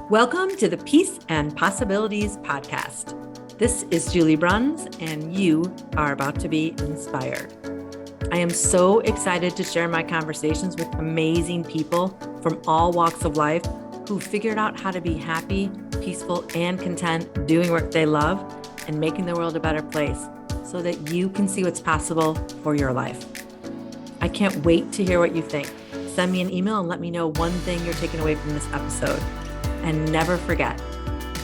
Welcome to the Peace and Possibilities podcast. This is Julie Bruns, and you are about to be inspired. I am so excited to share my conversations with amazing people from all walks of life who figured out how to be happy, peaceful, and content doing work they love and making the world a better place so that you can see what's possible for your life. I can't wait to hear what you think. Send me an email and let me know one thing you're taking away from this episode. And never forget,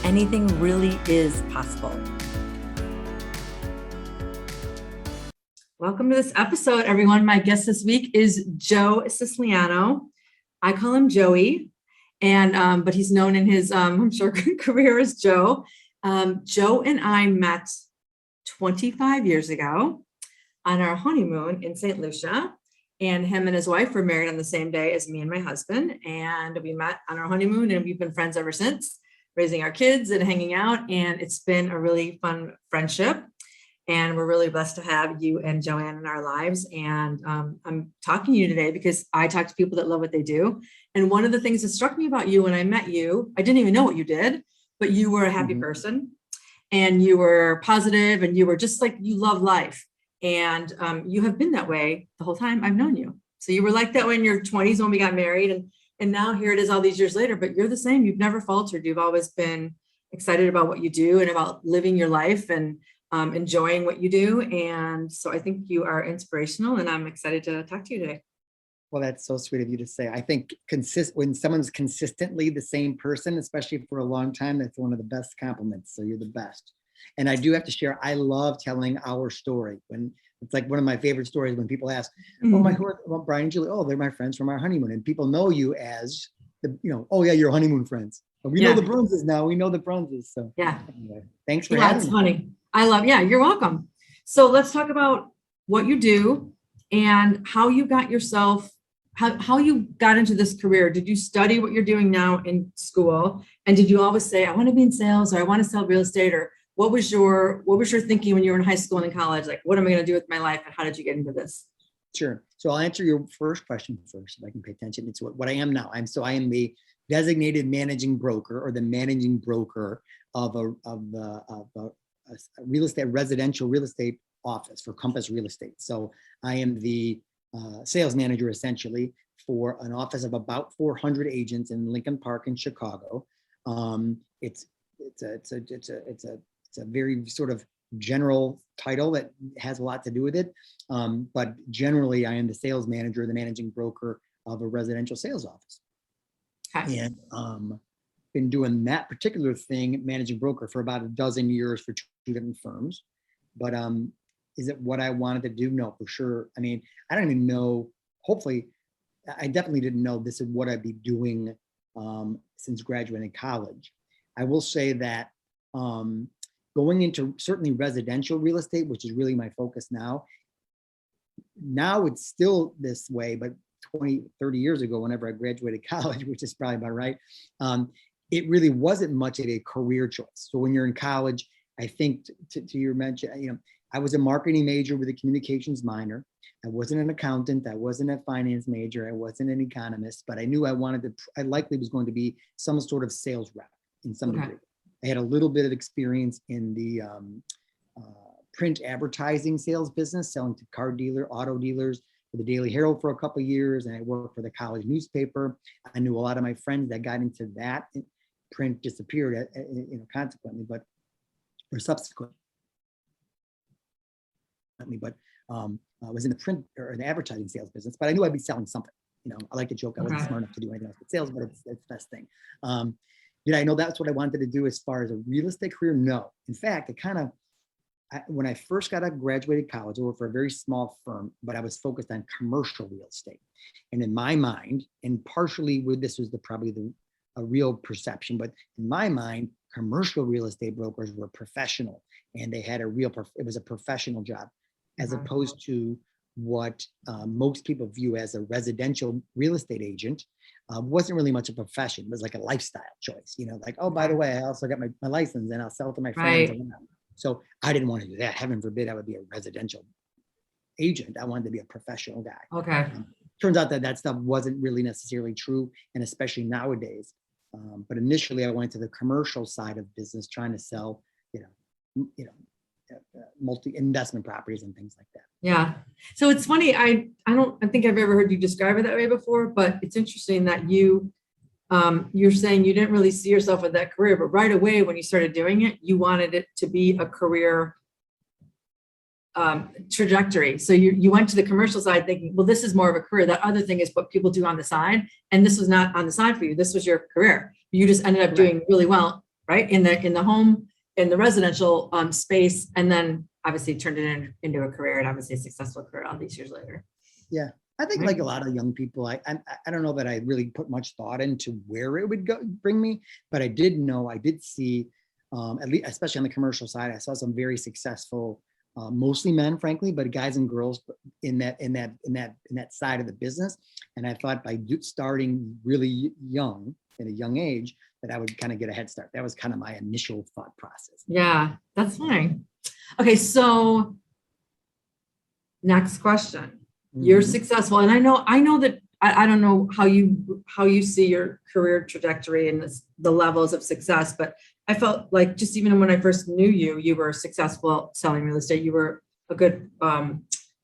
anything really is possible. Welcome to this episode, everyone. My guest this week is Joe Siciliano. I call him Joey, and but he's known in his, I'm sure, career as Joe. Joe and I met 25 years ago on our honeymoon in St. Lucia. And him and his wife were married on the same day as me and my husband. And we met on our honeymoon and we've been friends ever since, raising our kids and hanging out. And it's been a really fun friendship. And we're really blessed to have you and Joanne in our lives. And I'm talking to you today because I talk to people that love what they do. And one of the things that struck me about you when I met you, I didn't even know what you did, but you were a happy person and you were positive and you were just like, you love life. And you have been that way the whole time I've known you. So you were like that when in your 20s when we got married. And now here it is all these years later, but you're the same. You've never faltered. You've always been excited about what you do and about living your life and enjoying what you do. And so I think you are inspirational and I'm excited to talk to you today. Well, that's so sweet of you to say. I think when someone's consistently the same person, especially for a long time, that's one of the best compliments. So you're the best. And I do have to share, I love telling our story. When it's like one of my favorite stories when people ask, Brian and Julie, they're my friends from our honeymoon. And people know you as your honeymoon friends. And we know the Brunses now. We know the Brunses. So anyway, thanks for having me. That's funny. You're welcome. So let's talk about what you do and how you got yourself, how you got into this career. Did you study what you're doing now in school? And did you always say, I want to be in sales or I want to sell real estate? Or what was your thinking when you were in high school and in college? Like, what am I going to do with my life? And how did you get into this? Sure. So I'll answer your first question first, if I can pay attention. It's what I am now. I am the designated managing broker or the managing broker of a real estate, residential real estate office for Compass Real Estate. So I am the sales manager essentially for an office of about 400 agents in Lincoln Park in Chicago. It's a very sort of general title that has a lot to do with it. But generally, I am the sales manager, the managing broker of a residential sales office. Okay. And been doing that particular thing, managing broker, for about a dozen years for two different firms. But is it what I wanted to do? No, for sure. I mean, I don't even know. Hopefully, I definitely didn't know this is what I'd be doing since graduating college. I will say that going into certainly residential real estate, which is really my focus now it's still this way, but 20, 30 years ago, whenever I graduated college, which is probably about right, it really wasn't much of a career choice. So when you're in college, I think to your mention, I was a marketing major with a communications minor. I wasn't an accountant. I wasn't a finance major. I wasn't an economist, but I knew I likely was going to be some sort of sales rep in some degree. I had a little bit of experience in the print advertising sales business, selling to auto dealers, for the Daily Herald for a couple of years, and I worked for the college newspaper. I knew a lot of my friends that got into that. Print disappeared, consequently, or subsequently. But I was in the print or the advertising sales business, but I knew I'd be selling something. I like to joke I wasn't smart enough to do anything else but sales, but it's the best thing. Did I know that's what I wanted to do as far as a real estate career? No. In fact, when I first graduated college, I worked for a very small firm, but I was focused on commercial real estate. And in my mind, and partially this was probably a real perception, but in my mind, commercial real estate brokers were professional and they had it was a professional job, as opposed to what most people view as a residential real estate agent. Wasn't really much a profession. It was like a lifestyle choice, like, oh, by the way, I also got my license and I'll sell to my friends. Right. So I didn't want to do that. Heaven forbid I would be a residential agent. I wanted to be a professional guy. Okay. Turns out that stuff wasn't really necessarily true. And especially nowadays, But initially I went to the commercial side of business, trying to sell, multi investment properties and things like that. Yeah. So it's funny. I think I've ever heard you describe it that way before, but it's interesting that you're saying you didn't really see yourself with that career, but right away when you started doing it, you wanted it to be a career trajectory. So you went to the commercial side thinking, well, this is more of a career. That other thing is what people do on the side. And this was not on the side for you. This was your career. You just ended up doing really well, right? In the home, in the residential space, and then obviously turned it into a career, and obviously a successful career all these years later. Yeah. I think like a lot of young people, I don't know that I really put much thought into where it would bring me, but I did see, at least, especially on the commercial side, I saw some very successful, mostly men, frankly, but guys and girls in that side of the business. And I thought by starting really young, at a young age, that I would kind of get a head start. That was kind of my initial thought process. Yeah, that's fine. Okay, so next question. You're successful, and I know that I don't know how you see your career trajectory and the levels of success, but I felt like just even when I first knew you, you were successful selling real estate. You were a good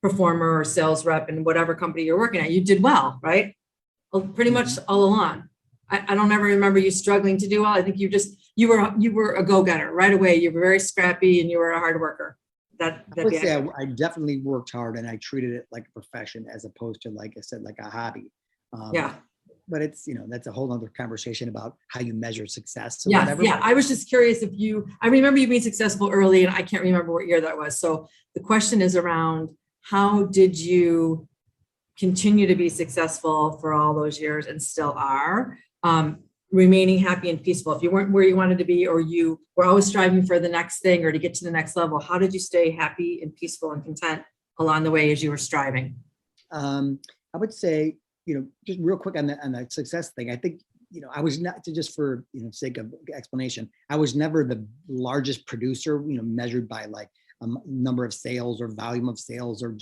performer or sales rep in whatever company you're working at. You did well, right? Well, pretty much all along. I don't ever remember you struggling to do well. I think you were a go-getter right away. You were very scrappy and you were a hard worker. I would say I definitely worked hard, and I treated it like a profession as opposed to, like I said, like a hobby. Yeah. But it's, that's a whole other conversation about how you measure success. Yeah. Whatever. Yeah. I was just curious I remember you being successful early, and I can't remember what year that was. So the question is around, how did you continue to be successful for all those years and still are? Remaining happy and peaceful. If you weren't where you wanted to be, or you were always striving for the next thing or to get to the next level, how did you stay happy and peaceful and content along the way as you were striving? I would say, just real quick on the success thing. I think, I was not, just for, sake of explanation, I was never the largest producer, measured by like number of sales or volume of sales or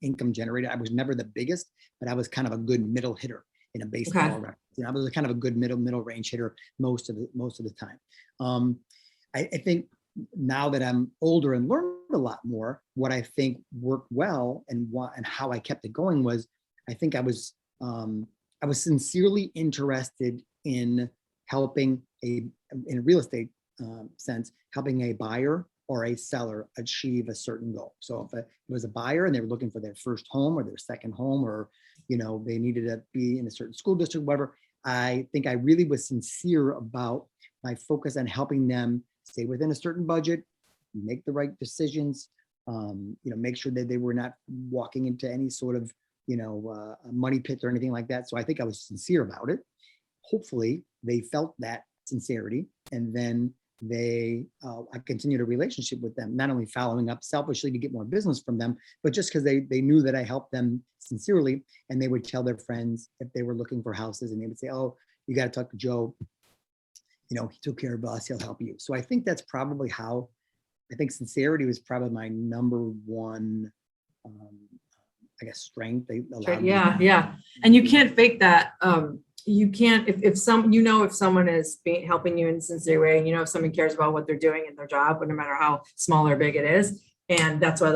income generated. I was never the biggest, but I was kind of a good middle hitter in a baseball record. I was kind of a good middle range hitter most of the time. I think now that I'm older and learned a lot more, what I think worked well and how I kept it going was, I think I was sincerely interested in helping in a real estate sense, helping a buyer or a seller achieve a certain goal. So if it was a buyer and they were looking for their first home or their second home, or they needed to be in a certain school district, whatever, I think I really was sincere about my focus on helping them stay within a certain budget, make the right decisions, make sure that they were not walking into any sort of a money pit or anything like that. So I think I was sincere about it. Hopefully they felt that sincerity, and then I continued a relationship with them, not only following up selfishly to get more business from them, but just because they knew that I helped them sincerely, and they would tell their friends if they were looking for houses, and they would say, "Oh, you got to talk to Joe. He took care of us. He'll help you." So I think that's probably how. I think sincerity was probably my number one, I guess, strength. Yeah. And you can't fake that. You can't, if someone is helping you in a sincere way, and if someone cares about what they're doing in their job, no matter how small or big it is. And that's why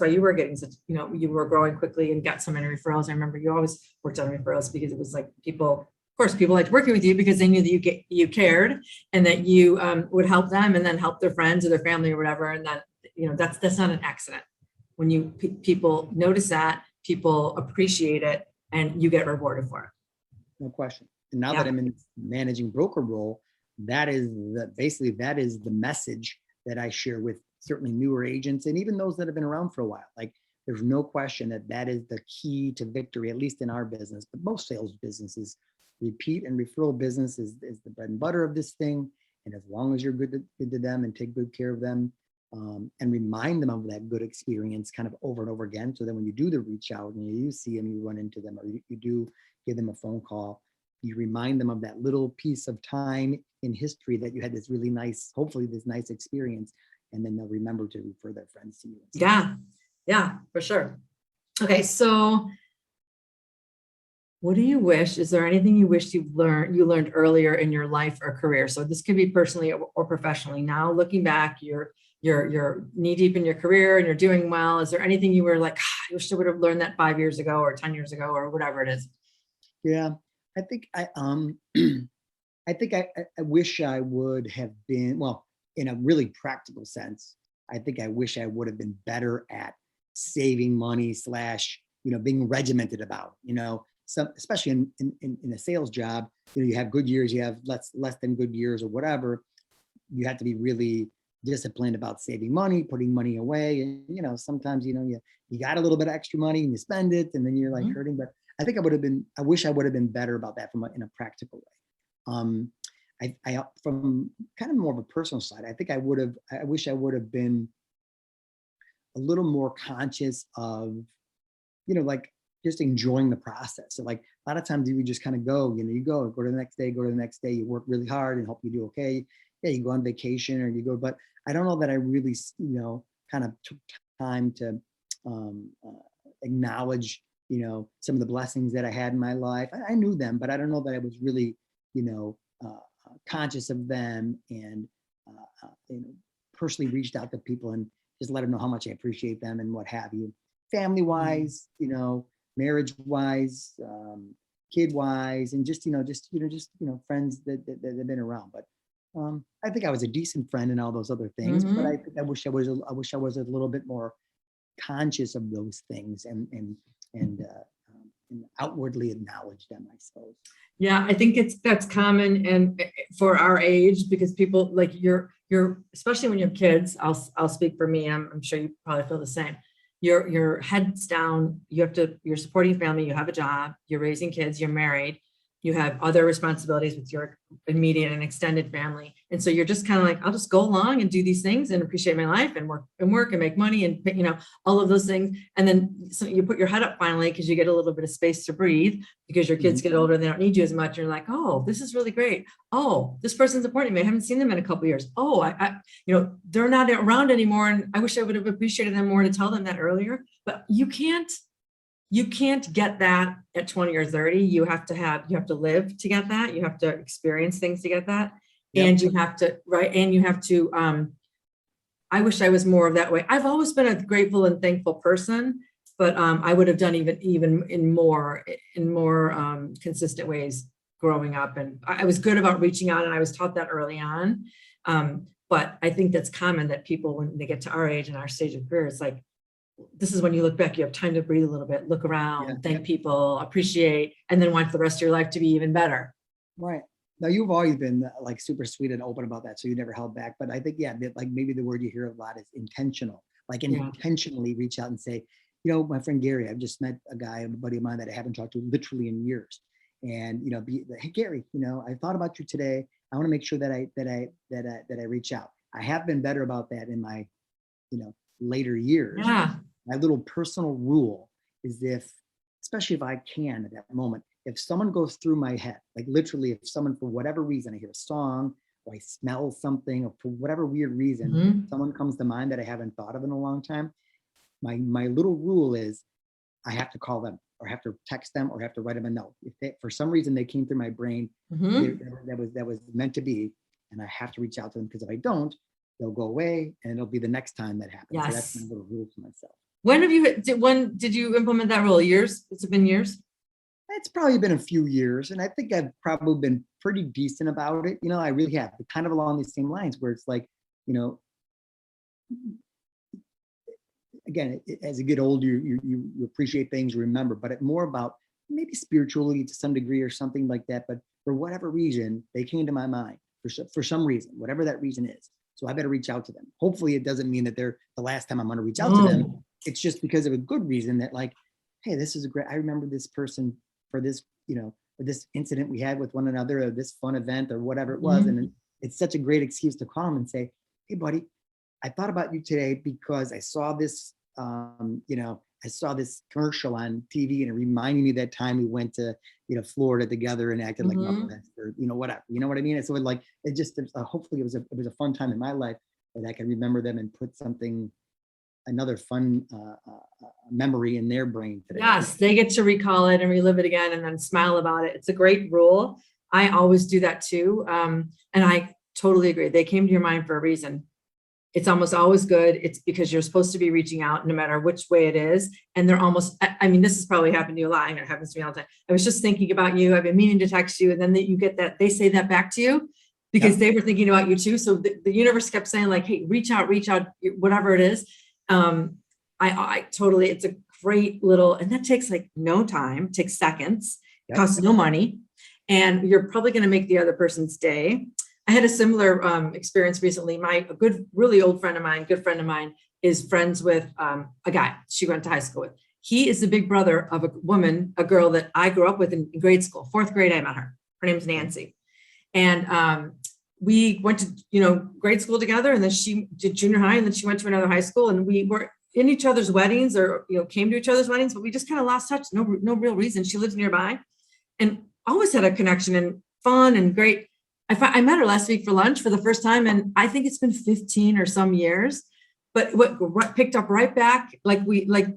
you were getting such, you were growing quickly and got so many referrals. I remember you always worked on referrals because it was like people liked working with you because they knew that you cared, and that you would help them and then help their friends or their family or whatever. And that, that's not an accident. When people notice that, people appreciate it, and you get rewarded for it. No question. And now that I'm in managing broker role, that is the message that I share with certainly newer agents and even those that have been around for a while. Like, there's no question that is the key to victory, at least in our business, but most sales businesses. Repeat and referral business is the bread and butter of this thing. And as long as you're good to them and take good care of them, and remind them of that good experience kind of over and over again, so that when you do the reach out and you see them, you run into them, or you do give them a phone call, you remind them of that little piece of time in history that you had this really nice, hopefully this nice experience, and then they'll remember to refer their friends to you. Yeah, for sure. Okay, so What do you wish? Is there anything you wish you learned earlier in your life or career? So this could be personally or professionally. Now looking back, you're knee deep in your career and you're doing well. Is there anything you were like, "Ah, I wish I would have learned that 5 years ago or 10 years ago or whatever it is?" Yeah, I think I think I wish I would have been, well, in a really practical sense, I think I wish I would have been better at saving money slash, being regimented about, some, especially in a sales job, you have good years, you have less than good years or whatever. You have to be really disciplined about saving money, putting money away. And, sometimes, you got a little bit of extra money and you spend it and then you're like hurting. But I think I wish I would have been better about that in a practical way. I from kind of more of a personal side, I think I wish I would have been a little more conscious of, like just enjoying the process. So like a lot of times you just kind of go, you go to the next day, you work really hard and hope you do okay. Yeah, you go on vacation or you go, but I don't know that I really, kind of took time to acknowledge, some of the blessings that I had in my life. I knew them, but I don't know that I was really, conscious of them and, personally reached out to people and just let them know how much I appreciate them and what have you. Family wise, marriage wise, kid wise, and just friends that have been around. But I think I was a decent friend and all those other things. But I think I wish I was a little bit more conscious of those things and outwardly acknowledge them, I suppose. Yeah, I think that's common and for our age, because people like you're especially when you have kids. I'll speak for me. I'm sure you probably feel the same. Your head's down. You're supporting family. You have a job. You're raising kids. You're married. You have other responsibilities with your immediate and extended family. And so you're just kind of like, I'll just go along and do these things and appreciate my life and work and make money and, all of those things. And then so you put your head up finally, because you get a little bit of space to breathe because your kids get older and they don't need you as much. You're like, oh, this is really great. Oh, this person's important to me. I haven't seen them in a couple of years. Oh, they're not around anymore. And I wish I would have appreciated them more to tell them that earlier, but you can't get that at 20 or 30. You have to live to get that. You have to experience things to get that. Yep. And you have to, I wish I was more of that way. I've always been a grateful and thankful person, but I would have done even in more consistent ways growing up. And I was good about reaching out and I was taught that early on. But I think that's common that people, when they get to our age and our stage of career, it's like, this is when you look back, you have time to breathe a little bit, look around, thank people, appreciate, and then want the rest of your life to be even better. Right. Now you've always been like super sweet and open about that. So you never held back, but I think, like maybe the word you hear a lot is intentional, like intentionally reach out and say, my friend Gary, I've just met a buddy of mine that I haven't talked to literally in years. And, hey, Gary, I thought about you today. I want to make sure that I reach out. I have been better about that in my, later years. Yeah. My little personal rule is especially if I can at that moment, if someone goes through my head, like literally, if someone, for whatever reason, I hear a song or I smell something, or for whatever weird reason, someone comes to mind that I haven't thought of in a long time, my little rule is I have to call them or have to text them or have to write them a note. If for some reason they came through my brain, that was meant to be, and I have to reach out to them, because if I don't, they'll go away and it'll be the next time that happens. Yes. So that's my little rule for myself. When did you implement that rule? Years? It's been years? It's probably been a few years. And I think I've probably been pretty decent about it. I really have, but kind of along these same lines where it's like, again, as you get older, you appreciate things, you remember, but more about maybe spirituality to some degree or something like that. But for whatever reason, they came to my mind for some reason, whatever that reason is. So I better reach out to them. Hopefully it doesn't mean that they're the last time I'm going to reach out to them. It's just because of a good reason that, like, hey, this is I remember this person for this, for this incident we had with one another, or this fun event or whatever it was. And it's such a great excuse to call them and say, hey buddy, I thought about you today because I saw this, I saw this commercial on TV and it reminded me that time we went to, Florida together and acted like knuckleheads, or, whatever, you know what I mean? And so it just, hopefully it was a fun time in my life that I can remember them and put something, another fun memory in their brain today. Yes, they get to recall it and relive it again and then smile about it. It's a great rule. I always do that too. And I totally agree. They came to your mind for a reason. It's almost always good. It's because you're supposed to be reaching out no matter which way it is. And they're almost, I mean, this has probably happened to you a lot. It happens to me all the time. I was just thinking about you. I've been meaning to text you. And then you get that, they say that back to you because they were thinking about you too. So the universe kept saying like, hey, reach out, whatever it is. I totally, it's a great little, and that takes like no time, takes seconds, costs no money. And you're probably going to make the other person's day. I had a similar experience recently. A really old friend of mine, good friend of mine, is friends with a guy she went to high school with. He is the big brother of a girl that I grew up with in grade school. 4th grade, I met her. Her name's Nancy. And we went to, grade school together, and then she did junior high, and then she went to another high school, and we were in each other's weddings or, came to each other's weddings, but we just kind of lost touch. No real reason. She lives nearby and always had a connection and fun and great. I met her last week for lunch for the first time, and I think it's been 15 or some years, but what picked up right back, like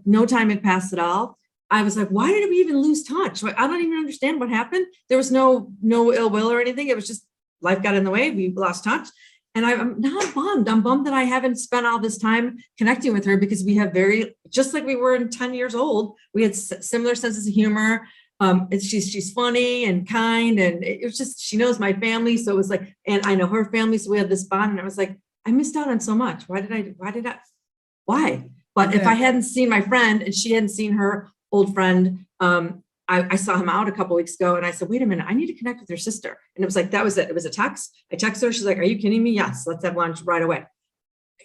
no time had passed at all. I was like, why did we even lose touch? I don't even understand what happened. There was no ill will or anything. It was just life got in the way. We lost touch. And I'm not bummed. I'm bummed that I haven't spent all this time connecting with her because we have just like we were in 10 years old, we had similar senses of humor. She's funny and kind, and it was just, she knows my family. So it was like, and I know her family. So we had this bond, and I was like, I missed out on so much. Why? But if I hadn't seen my friend and she hadn't seen her old friend, I saw him out a couple weeks ago, and I said, wait a minute, I need to connect with your sister. And it was like, that was it. It was a text. I texted her. She's like, are you kidding me? Yes, let's have lunch right away.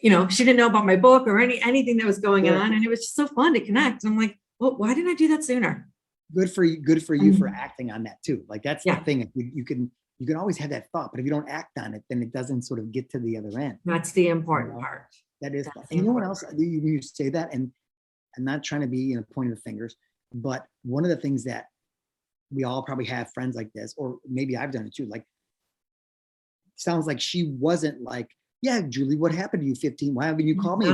She didn't know about my book or anything that was going on. And it was just so fun to connect. And I'm like, well, why didn't I do that sooner? Good for you for acting on that too. Like that's the thing. You can always have that thought, but if you don't act on it, then it doesn't sort of get to the other end. That's the important part. That is. And you know what else? You say that, and I'm not trying to be pointing the fingers, but one of the things that we all probably have friends like this, or maybe I've done it too. Like, sounds like she wasn't like, yeah, Julie, what happened to you 15? Why haven't you called me?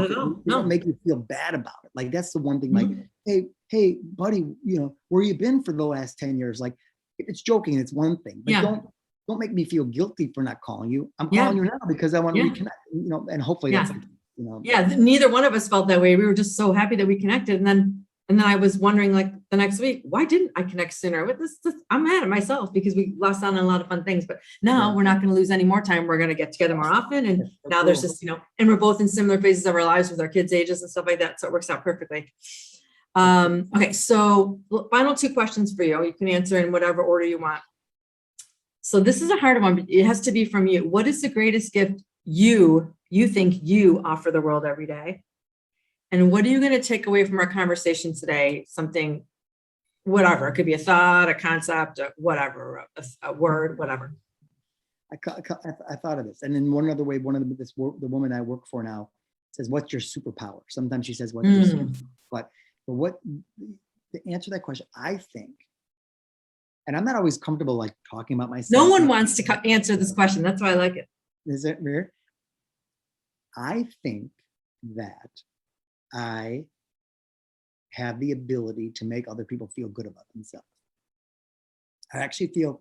Don't make you feel bad about it. Like, that's the one thing, like, hey, buddy, where you been for the last 10 years? Like, if it's joking, it's one thing, but don't make me feel guilty for not calling you. I'm calling you now because I want to reconnect, and hopefully that's, neither one of us felt that way. We were just so happy that we connected. And then I was wondering, like, the next week, why didn't I connect sooner with this? I'm mad at myself because we lost out on a lot of fun things, but now we're not going to lose any more time. We're going to get together more often. And now there's just, and we're both in similar phases of our lives with our kids' ages and stuff like that. So it works out perfectly. Okay. So final 2 questions for you. You can answer in whatever order you want. So this is a hard one, but it has to be from you. What is the greatest gift you think you offer the world every day? And what are you going to take away from our conversation today? Something, whatever. It could be a thought, a concept, whatever, a word, whatever. I thought of this. And in one other way, the woman I work for now says, what's your superpower? Sometimes she says, what's your superpower? But what, to answer that question, I think, and I'm not always comfortable like talking about myself. No one wants to answer this question. That's why I like it. Is it weird? I think that I have the ability to make other people feel good about themselves. I actually feel,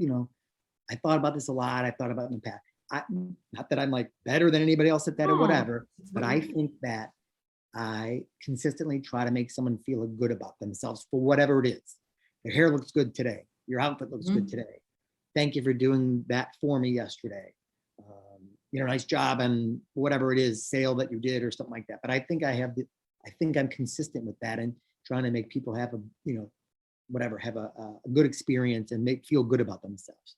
I thought about this a lot. I thought about it in the past. Not that I'm like better than anybody else at that or whatever, but I think that I consistently try to make someone feel good about themselves for whatever it is. Your hair looks good today. Your outfit looks good today. Thank you for doing that for me yesterday. Nice job on whatever it is, sale that you did or something like that. But I think I think I'm consistent with that and trying to make people have have a good experience and feel good about themselves.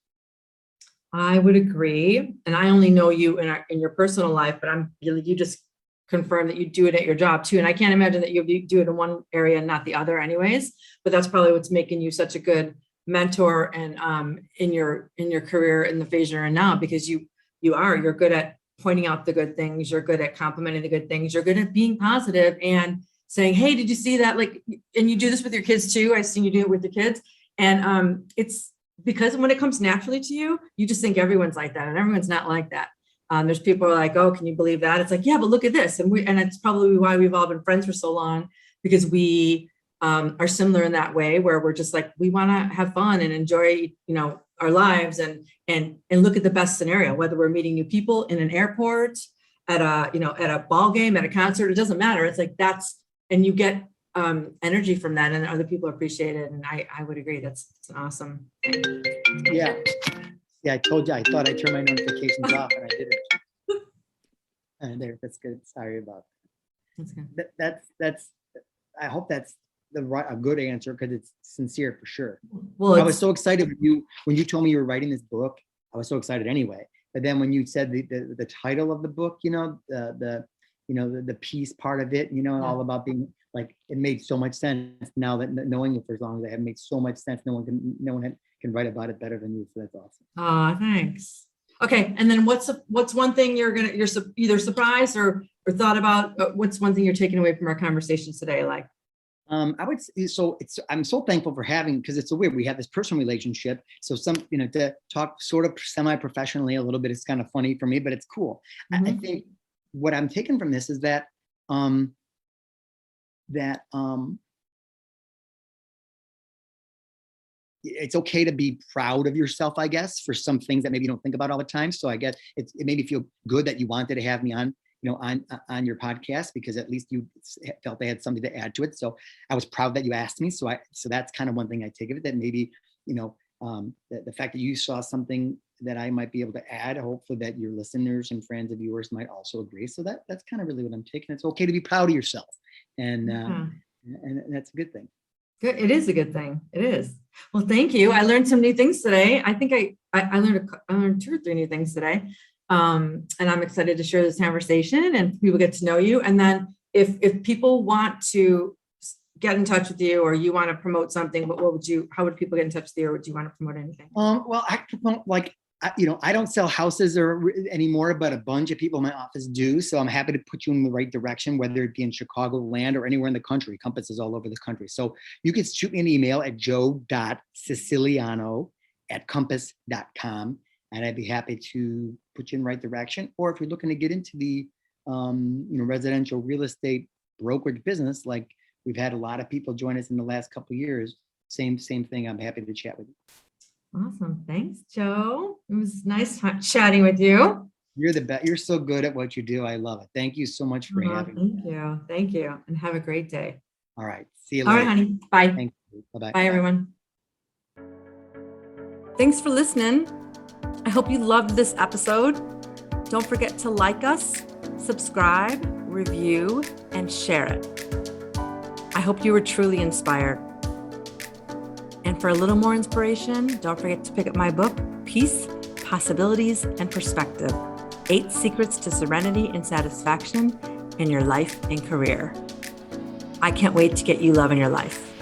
I would agree. And I only know you in your personal life, but you just confirmed that you do it at your job too. And I can't imagine that you do it in one area and not the other anyways, but that's probably what's making you such a good mentor and in your career in the phase you're in now, because you're good at pointing out the good things. You're good at complimenting the good things. You're good at being positive and saying, hey, did you see that? Like, and you do this with your kids too. I've seen you do it with your kids. And it's because when it comes naturally to you, you just think everyone's like that and everyone's not like that. There's people who are like, oh, can you believe that? It's like, yeah, but look at this. And it's probably why we've all been friends for so long, because we are similar in that way, where we're just like, we want to have fun and enjoy, our lives and look at the best scenario, whether we're meeting new people in an airport, at a ball game, at a concert, it doesn't matter. It's like, and you get energy from that, and other people appreciate it. And I would agree. It's an awesome thing. Yeah. Yeah, I told you, I thought I turned my notifications off and I didn't. And there, that's good. Sorry about That's good. that. That's, I hope that's a good answer, because it's sincere for sure. Well, I was so excited when you told me you were writing this book. I was so excited anyway. But then when you said the title of the book, the peace part of it, all about being like, it made so much sense now that knowing you for as long as I have, made so much sense. No one can write about it better than you. So that's awesome. Oh, thanks. Okay. And then what's one thing you're either surprised or thought about? What's one thing you're taking away from our conversations today? Like, I would say, I'm so thankful for having, because it's so weird. We have this personal relationship. So to talk sort of semi-professionally a little bit, it's kind of funny for me, but it's cool. I think what I'm taking from this is that, it's okay to be proud of yourself, I guess, for some things that maybe you don't think about all the time. So I guess it made me feel good that you wanted to have me on, on your podcast, because at least you felt they had something to add to it. So I was proud that you asked me. So that's kind of one thing I take of it, that maybe, the fact that you saw something that I might be able to add, hopefully that your listeners and friends and viewers might also agree. So that's kind of really what I'm taking. It's okay to be proud of yourself. And that's a good thing. Good. It is a good thing. It is. Well, thank you. I learned some new things today. I think I learned 2 or 3 new things today. And I'm excited to share this conversation and people get to know you. And then if people want to get in touch with you, or you want to promote something, how would people get in touch with you, or would you want to promote anything? Well, I promote, I don't sell houses anymore, but a bunch of people in my office do. So I'm happy to put you in the right direction, whether it be in Chicagoland or anywhere in the country. Compass is all over the country. So you can shoot me an email at joe.siciliano@compass.com. And I'd be happy to put you in the right direction. Or if you're looking to get into the residential real estate brokerage business, like we've had a lot of people join us in the last couple of years, same thing. I'm happy to chat with you. Awesome. Thanks, Joe. It was nice chatting with you. You're the best. You're so good at what you do. I love it. Thank you so much for having me. Thank you. And have a great day. All right. See you later. All right, honey. Bye. Thank you. Bye-bye. Bye, everyone. Thanks for listening. I hope you loved this episode. Don't forget to like us, subscribe, review, and share it. I hope you were truly inspired. And for a little more inspiration, don't forget to pick up my book, Peace, Possibilities, and Perspective: 8 Secrets to Serenity and Satisfaction in Your Life and Career. I can't wait to get you love in your life.